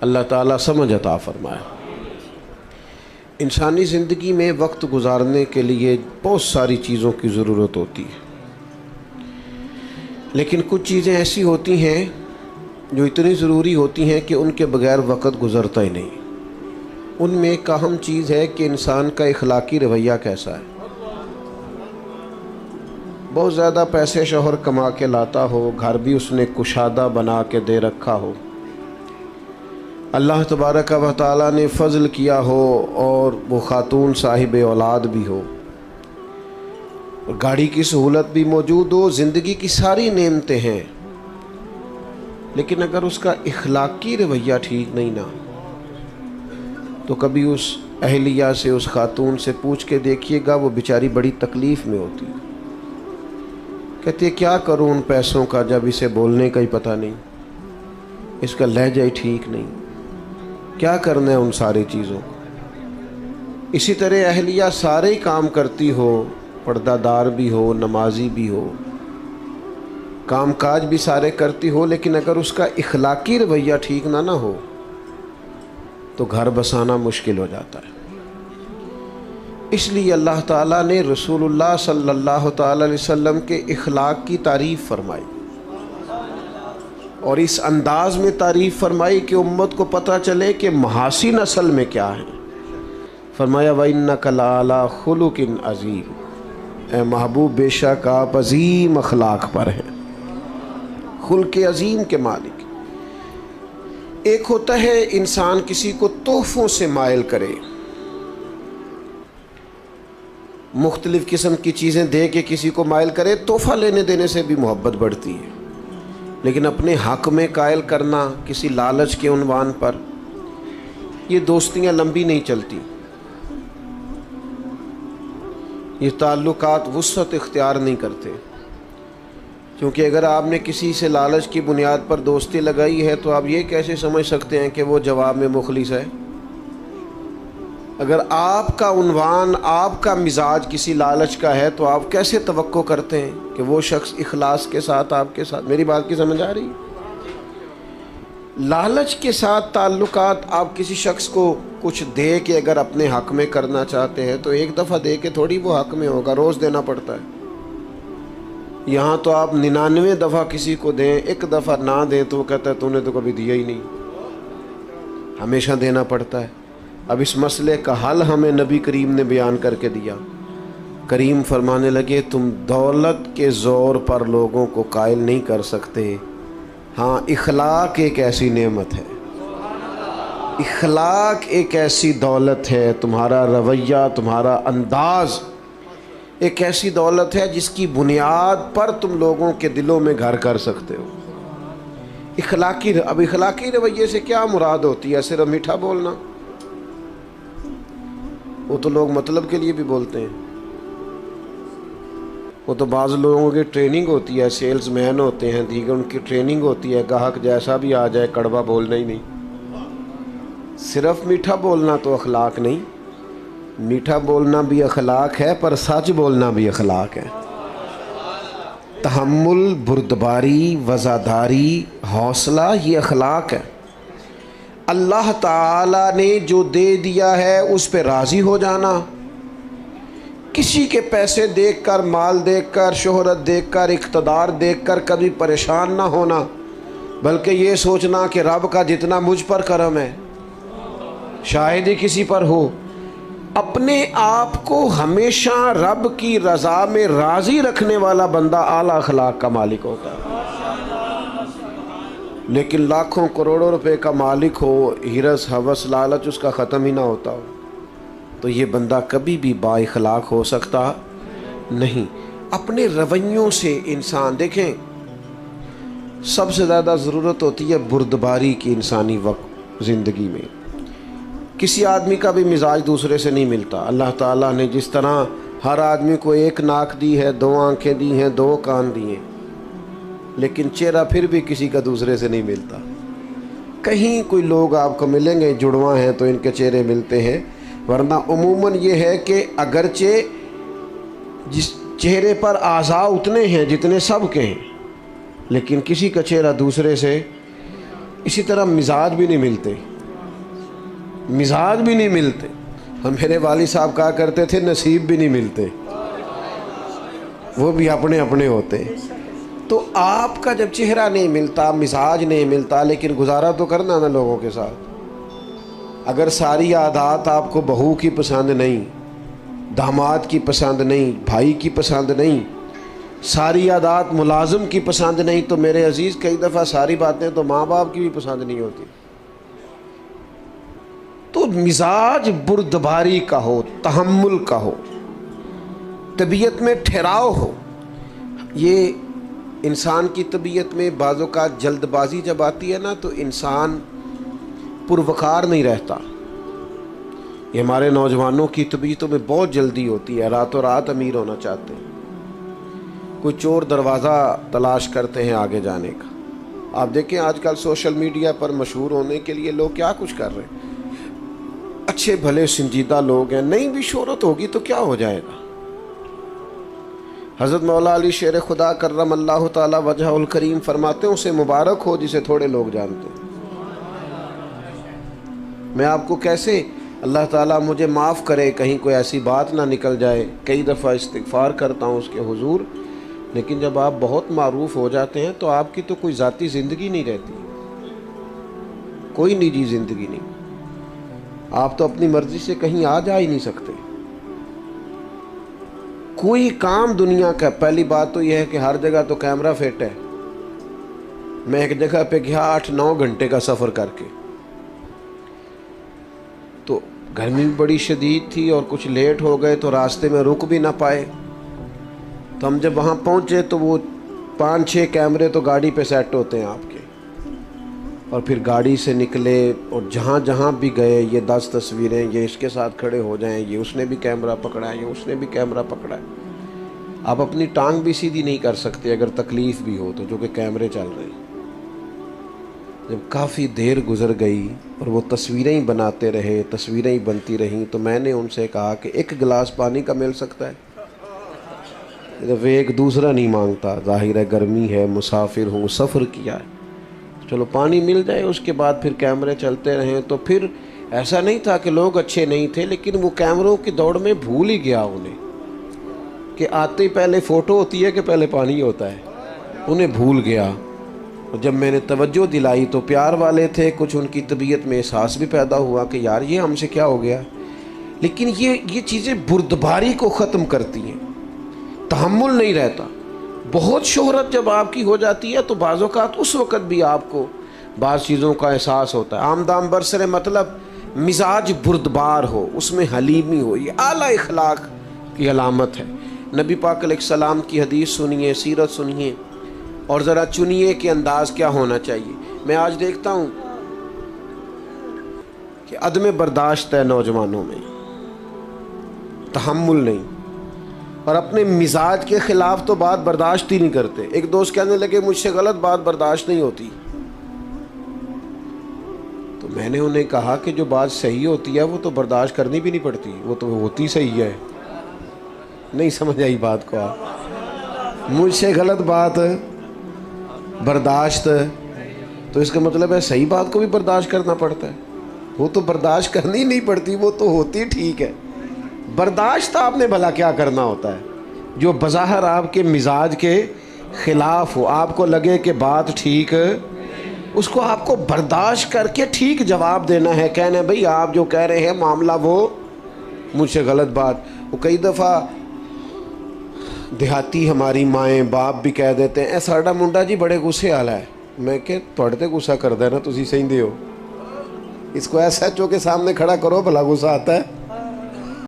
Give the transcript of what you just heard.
اللہ تعالیٰ سمجھ عطا فرمائے۔ انسانی زندگی میں وقت گزارنے کے لیے بہت ساری چیزوں کی ضرورت ہوتی ہے، لیکن کچھ چیزیں ایسی ہوتی ہیں جو اتنی ضروری ہوتی ہیں کہ ان کے بغیر وقت گزرتا ہی نہیں۔ ان میں ایک اہم چیز ہے کہ انسان کا اخلاقی رویہ کیسا ہے۔ بہت زیادہ پیسے شوہر کما کے لاتا ہو، گھر بھی اس نے کشادہ بنا کے دے رکھا ہو، اللہ تبارک و تعالیٰ نے فضل کیا ہو اور وہ خاتون صاحب اولاد بھی ہو، اور گاڑی کی سہولت بھی موجود ہو، زندگی کی ساری نعمتیں ہیں، لیکن اگر اس کا اخلاقی رویہ ٹھیک نہیں نا، تو کبھی اس اہلیہ سے، اس خاتون سے پوچھ کے دیکھیے گا، وہ بیچاری بڑی تکلیف میں ہوتی ہے۔ کہتی ہے کیا کروں ان پیسوں کا جب اسے بولنے کا ہی پتہ نہیں، اس کا لہجہ ہی ٹھیک نہیں، کیا کرنا ہے ان ساری چیزوں کو۔ اسی طرح اہلیہ سارے ہی کام کرتی ہو، پردہ دار بھی ہو، نمازی بھی ہو، کام کاج بھی سارے کرتی ہو، لیکن اگر اس کا اخلاقی رویہ ٹھیک نہ ہو تو گھر بسانا مشکل ہو جاتا ہے۔ اس لیے اللہ تعالیٰ نے رسول اللہ صلی اللہ تعالی علیہ وسلم کے اخلاق کی تعریف فرمائی، اور اس انداز میں تعریف فرمائی کہ امت کو پتہ چلے کہ محاسن اصل میں کیا ہے۔ فرمایا وَإِنَّكَ لَعَلَىٰ خُلُقٍ عَظِيمٍ، اے محبوب بے شک آپ عظیم اخلاق پر ہیں، خلق عظیم کے مالک۔ ایک ہوتا ہے انسان کسی کو تحفوں سے مائل کرے، مختلف قسم کی چیزیں دے کے کسی کو مائل کرے، تحفہ لینے دینے سے بھی محبت بڑھتی ہے، لیکن اپنے حق میں قائل کرنا کسی لالچ کے عنوان پر، یہ دوستیاں لمبی نہیں چلتی، یہ تعلقات وسعت اختیار نہیں کرتے، کیونکہ اگر آپ نے کسی سے لالچ کی بنیاد پر دوستی لگائی ہے تو آپ یہ کیسے سمجھ سکتے ہیں کہ وہ جواب میں مخلص ہے؟ اگر آپ کا عنوان، آپ کا مزاج کسی لالچ کا ہے تو آپ کیسے توقع کرتے ہیں کہ وہ شخص اخلاص کے ساتھ آپ کے ساتھ؟ میری بات کی سمجھ آ رہی ہے؟ لالچ کے ساتھ تعلقات، آپ کسی شخص کو کچھ دے کے اگر اپنے حق میں کرنا چاہتے ہیں تو ایک دفعہ دے کے تھوڑی وہ حق میں ہوگا، روز دینا پڑتا ہے۔ یہاں تو آپ 99 دفعہ کسی کو دیں، ایک دفعہ نہ دیں تو وہ کہتا ہے تو نے تو کبھی دیا ہی نہیں، ہمیشہ دینا پڑتا ہے۔ اب اس مسئلے کا حل ہمیں نبی کریم نے بیان کر کے دیا۔ کریم فرمانے لگے تم دولت کے زور پر لوگوں کو قائل نہیں کر سکتے، ہاں اخلاق ایک ایسی نعمت ہے، اخلاق ایک ایسی دولت ہے، تمہارا رویہ، تمہارا انداز ایک ایسی دولت ہے جس کی بنیاد پر تم لوگوں کے دلوں میں گھر کر سکتے ہو۔ اب اخلاقی رویے سے کیا مراد ہوتی ہے؟ صرف میٹھا بولنا؟ وہ تو لوگ مطلب کے لیے بھی بولتے ہیں، وہ تو بعض لوگوں کی ٹریننگ ہوتی ہے، سیلز مین ہوتے ہیں، دیگر ان کی ٹریننگ ہوتی ہے، گاہک جیسا بھی آ جائے کڑوا بولنا ہی نہیں۔ صرف میٹھا بولنا تو اخلاق نہیں، میٹھا بولنا بھی اخلاق ہے، پر سچ بولنا بھی اخلاق ہے۔ تحمل، بردباری، وفاداری، حوصلہ، یہ اخلاق ہے۔ اللہ تعالیٰ نے جو دے دیا ہے اس پہ راضی ہو جانا، کسی کے پیسے دیکھ کر، مال دیکھ کر، شہرت دیکھ کر، اقتدار دیکھ کر کبھی پریشان نہ ہونا، بلکہ یہ سوچنا کہ رب کا جتنا مجھ پر کرم ہے شاید ہی کسی پر ہو۔ اپنے آپ کو ہمیشہ رب کی رضا میں راضی رکھنے والا بندہ اعلیٰ اخلاق کا مالک ہوتا ہے۔ لیکن لاکھوں کروڑوں روپے کا مالک ہو، ہرس ہوس لالچ اس کا ختم ہی نہ ہوتا ہو، تو یہ بندہ کبھی بھی با اخلاق ہو سکتا نہیں۔ اپنے رویوں سے انسان، دیکھیں سب سے زیادہ ضرورت ہوتی ہے بردباری کی انسانی وقت زندگی میں۔ کسی آدمی کا بھی مزاج دوسرے سے نہیں ملتا۔ اللہ تعالیٰ نے جس طرح ہر آدمی کو ایک ناک دی ہے، 2 آنکھیں دی ہیں، 2 کان دی ہیں، لیکن چہرہ پھر بھی کسی کا دوسرے سے نہیں ملتا۔ کہیں کوئی لوگ آپ کو ملیں گے جڑواں ہیں تو ان کے چہرے ملتے ہیں، ورنہ عموماً یہ ہے کہ اگرچہ جس چہرے پر اعضاء اتنے ہیں جتنے سب کے ہیں، لیکن کسی کا چہرہ دوسرے سے اسی طرح مزاج بھی نہیں ملتے، مزاج بھی نہیں ملتے. اور میرے والد صاحب کہا کرتے تھے نصیب بھی نہیں ملتے، وہ بھی اپنے اپنے ہوتے. تو آپ کا جب چہرہ نہیں ملتا، مزاج نہیں ملتا، لیکن گزارا تو کرنا نا لوگوں کے ساتھ. اگر ساری عادات آپ کو بہو کی پسند نہیں، داماد کی پسند نہیں، بھائی کی پسند نہیں، ساری عادات ملازم کی پسند نہیں، تو میرے عزیز کئی دفعہ ساری باتیں تو ماں باپ کی بھی پسند نہیں ہوتی. تو مزاج بردباری کا ہو، تحمل کا ہو، طبیعت میں ٹھہراؤ ہو. یہ انسان کی طبیعت میں بعض اوقات جلد بازی جب آتی ہے نا تو انسان پروقار نہیں رہتا. یہ ہمارے نوجوانوں کی طبیعتوں میں بہت جلدی ہوتی ہے، راتوں رات امیر ہونا چاہتے ہیں، کوئی چور دروازہ تلاش کرتے ہیں آگے جانے کا. آپ دیکھیں آج کل سوشل میڈیا پر مشہور ہونے کے لیے لوگ کیا کچھ کر رہے ہیں. اچھے بھلے سنجیدہ لوگ ہیں، نہیں بھی شہرت ہوگی تو کیا ہو جائے گا. حضرت مولا علی شیر خدا کرم اللہ تعالی وجہ الکریم فرماتے ہیں اسے مبارک ہو جسے تھوڑے لوگ جانتے ہیں. میں آپ کو کیسے، اللہ تعالیٰ مجھے معاف کرے کہیں کوئی ایسی بات نہ نکل جائے، کئی دفعہ استغفار کرتا ہوں اس کے حضور، لیکن جب آپ بہت معروف ہو جاتے ہیں تو آپ کی تو کوئی ذاتی زندگی نہیں رہتی، کوئی نجی زندگی نہیں. آپ تو اپنی مرضی سے کہیں آ جا ہی نہیں سکتے. کوئی کام دنیا کا، پہلی بات تو یہ ہے کہ ہر جگہ تو کیمرہ فٹ ہے. میں ایک جگہ پہ گیا 8-9 گھنٹے کا سفر کر کے، تو گرمی بھی بڑی شدید تھی اور کچھ لیٹ ہو گئے تو راستے میں رک بھی نہ پائے. تو ہم جب وہاں پہنچے تو وہ 5-6 کیمرے تو گاڑی پہ سیٹ ہوتے ہیں آپ کے، اور پھر گاڑی سے نکلے اور جہاں جہاں بھی گئے یہ 10 تصویریں، یہ اس کے ساتھ کھڑے ہو جائیں، یہ اس نے بھی کیمرہ پکڑا ہے، یہ اس نے بھی کیمرہ پکڑا ہے. آپ اپنی ٹانگ بھی سیدھی نہیں کر سکتے اگر تکلیف بھی ہو تو، جو کہ کیمرے چل رہے ہیں. جب کافی دیر گزر گئی اور وہ تصویریں ہی بناتے رہے، تصویریں ہی بنتی رہیں، تو میں نے ان سے کہا کہ 1 گلاس پانی کا مل سکتا ہے؟ جب ایک دوسرا نہیں مانگتا، ظاہر ہے گرمی ہے، مسافر ہوں، سفر کیا ہے، چلو پانی مل جائے. اس کے بعد پھر کیمرے چلتے رہیں. تو پھر ایسا نہیں تھا کہ لوگ اچھے نہیں تھے، لیکن وہ کیمروں کی دوڑ میں بھول ہی گیا انہیں کہ آتے ہی پہلے فوٹو ہوتی ہے کہ پہلے پانی ہوتا ہے، انہیں بھول گیا. اور جب میں نے توجہ دلائی تو پیار والے تھے، کچھ ان کی طبیعت میں احساس بھی پیدا ہوا کہ یار یہ ہم سے کیا ہو گیا. لیکن یہ چیزیں بردباری کو ختم کرتی ہیں، تحمل نہیں رہتا. بہت شہرت جب آپ کی ہو جاتی ہے تو بعض اوقات اس وقت بھی آپ کو بعض چیزوں کا احساس ہوتا ہے. آمدام برسر مطلب مزاج بردبار ہو، اس میں حلیمی ہو، یہ اعلیٰ اخلاق کی علامت ہے. نبی پاک علیہ السلام کی حدیث سنیے، سیرت سنیے، اور ذرا چنیے کہ انداز کیا ہونا چاہیے. میں آج دیکھتا ہوں کہ عدم برداشت ہے نوجوانوں میں، تحمل نہیں، اور اپنے مزاج کے خلاف تو بات برداشت ہی نہیں کرتے. ایک دوست کہنے لگے مجھ سے غلط بات برداشت نہیں ہوتی، تو میں نے انہیں کہا کہ جو بات صحیح ہوتی ہے وہ تو برداشت کرنی بھی نہیں پڑتی، وہ تو ہوتی صحیح ہے. نہیں سمجھ آئی بات کو آپ؟ مجھ سے غلط بات برداشت، تو اس کا مطلب ہے صحیح بات کو بھی برداشت کرنا پڑتا ہے. وہ تو برداشت کرنی نہیں پڑتی، وہ تو ہوتی ٹھیک ہے. برداشت آپ نے بھلا کیا کرنا ہوتا ہے جو بظاہر آپ کے مزاج کے خلاف ہو، آپ کو لگے کہ بات ٹھیک، اس کو آپ کو برداشت کر کے ٹھیک جواب دینا ہے. کہنا ہے بھئی آپ جو کہہ رہے ہیں معاملہ وہ مجھ سے غلط بات. وہ کئی دفعہ دیہاتی ہماری مائیں باپ بھی کہہ دیتے ہیں اے ساڈا منڈا جی بڑے غصے والا ہے. میں کہ تھوڑے تے غصہ کردا ہے نا، تسی سہندے ہو. اس کو ایس ایچ او کے سامنے کھڑا کرو، بھلا غصہ آتا ہے؟